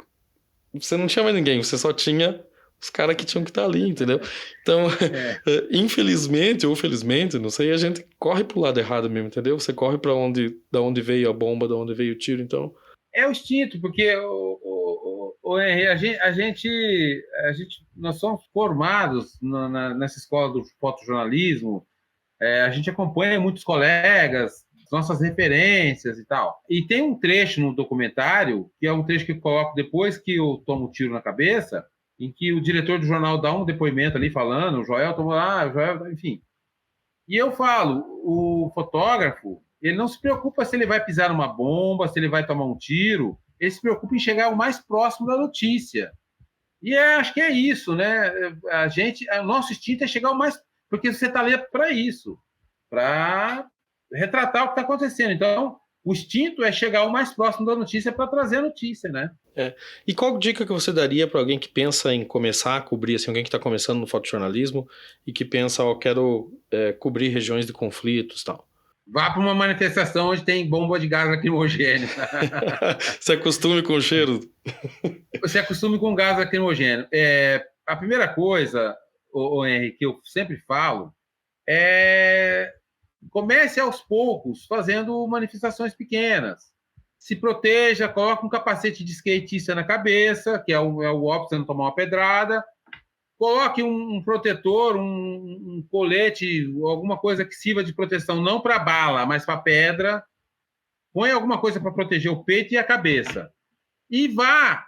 você não tinha mais ninguém, você só tinha os caras que tinham que estar ali, entendeu? Então, infelizmente ou felizmente, não sei, a gente corre pro lado errado mesmo, entendeu? Você corre da onde veio a bomba, da onde veio o tiro, então... É o instinto, porque nós somos formados nessa escola do fotojornalismo, a gente acompanha muitos colegas, nossas referências e tal. E tem um trecho no documentário, que é um trecho que eu coloco depois que eu tomo um tiro na cabeça, em que o diretor do jornal dá um depoimento ali falando, o Joel tomou lá, enfim. E eu falo, o fotógrafo, ele não se preocupa se ele vai pisar numa bomba, se ele vai tomar um tiro, ele se preocupa em chegar o mais próximo da notícia. E acho que é isso, né? O nosso instinto é chegar o mais... Porque você está ali para isso, para retratar o que está acontecendo. Então, o instinto é chegar o mais próximo da notícia para trazer a notícia, né? E qual dica que você daria para alguém que pensa em começar a cobrir, assim, alguém que está começando no fotojornalismo e que pensa, quero cobrir regiões de conflitos e tal? Vá para uma manifestação onde tem bomba de gás lacrimogêneo. Se acostume com o cheiro. Se acostume com gás lacrimogêneo. A primeira coisa, Henry, que eu sempre falo, comece aos poucos, fazendo manifestações pequenas. Se proteja, coloque um capacete de skatista na cabeça, que é o óbvio para não tomar uma pedrada. Coloque um protetor, um colete, alguma coisa que sirva de proteção, não para bala, mas para pedra. Põe alguma coisa para proteger o peito e a cabeça. E vá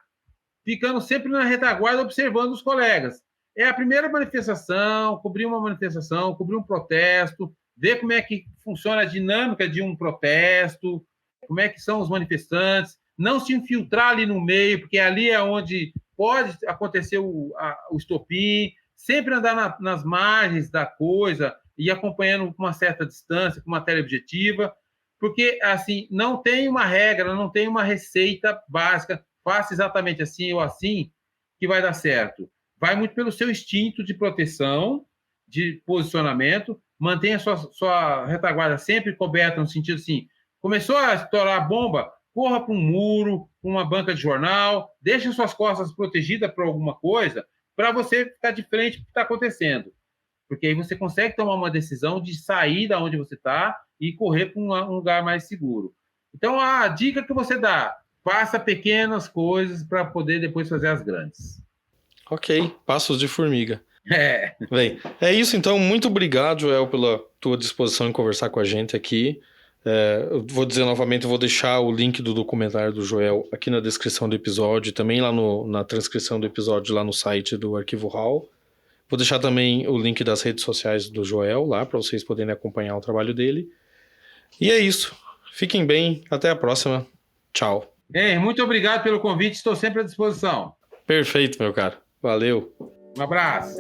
ficando sempre na retaguarda, observando os colegas. É a primeira manifestação, cobrir uma manifestação, cobrir um protesto, ver como é que funciona a dinâmica de um protesto, como é que são os manifestantes, não se infiltrar ali no meio, porque ali é onde pode acontecer o estopim, sempre andar nas margens da coisa e acompanhando com uma certa distância, com uma teleobjetiva, porque assim não tem uma regra, não tem uma receita básica, faça exatamente assim ou assim que vai dar certo. Vai muito pelo seu instinto de proteção, de posicionamento, mantenha sua retaguarda sempre coberta, no sentido assim, começou a estourar a bomba, corra para um muro, uma banca de jornal, deixe suas costas protegidas por alguma coisa, para você ficar de frente para o que está acontecendo. Porque aí você consegue tomar uma decisão de sair da onde você está e correr para um lugar mais seguro. Então, a dica que você dá, faça pequenas coisas para poder depois fazer as grandes. Ok, passos de formiga. Bem, é isso então. Muito obrigado, Joel, pela tua disposição em conversar com a gente aqui. Eu vou dizer novamente, eu vou deixar o link do documentário do Joel aqui na descrição do episódio, também lá na transcrição do episódio lá no site do Arquivo Hall. Vou deixar também o link das redes sociais do Joel lá, para vocês poderem acompanhar o trabalho dele. E é isso. Fiquem bem. Até a próxima. Tchau. Muito obrigado pelo convite. Estou sempre à disposição. Perfeito, meu caro. Valeu. Um abraço.